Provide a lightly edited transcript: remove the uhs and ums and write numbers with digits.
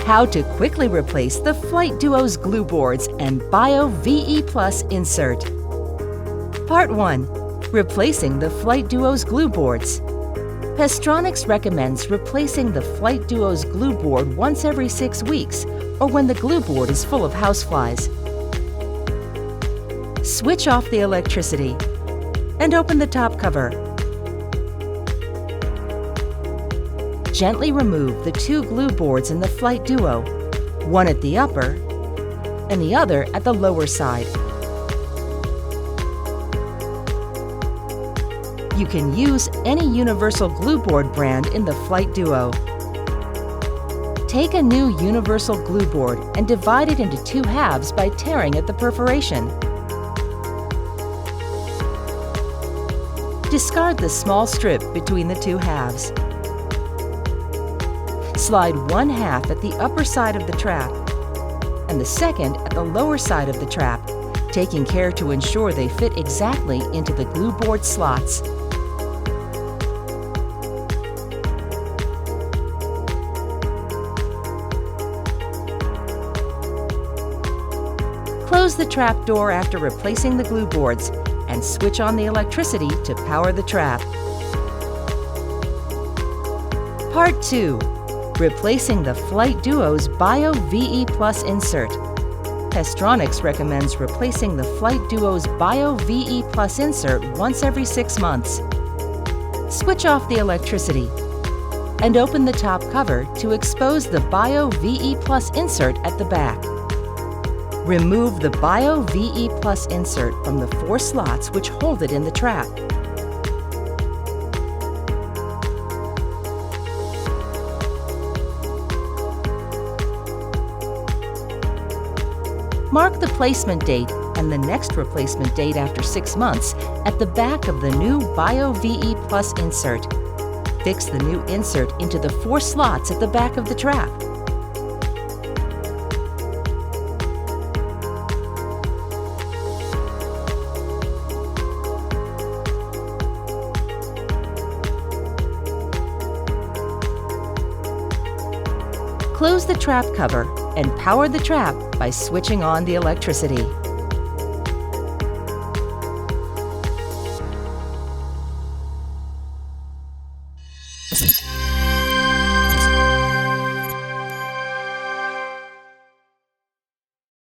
How to quickly replace the FLYght Duo's glue boards and Bio VE Plus insert. Part 1. Replacing the FLYght Duo's glue boards. Pestronics recommends replacing the FLYght Duo's glue board once every 6 weeks or when the glue board is full of houseflies. Switch off the electricity and open the top cover. Gently remove the 2 glue boards in the FLYght Duo, one at the upper and the other at the lower side. You can use any universal glue board brand in the FLYght Duo. Take a new universal glue board and divide it into 2 halves by tearing at the perforation. Discard the small strip between the 2 halves. Slide 1 half at the upper side of the trap and the second at the lower side of the trap, taking care to ensure they fit exactly into the glue board slots. Close the trap door after replacing the glue boards and switch on the electricity to power the trap. Part 2. Replacing the FLYght Duo's Bio VE Plus insert. Pestronics recommends replacing the FLYght Duo's Bio VE Plus insert once every 6 months. Switch off the electricity and open the top cover to expose the Bio VE Plus insert at the back. Remove the Bio VE Plus insert from the 4 slots which hold it in the trap. Mark the placement date and the next replacement date after 6 months at the back of the new Bio VE Plus insert. Fix the new insert into the 4 slots at the back of the trap. Close the trap cover and power the trap by switching on the electricity.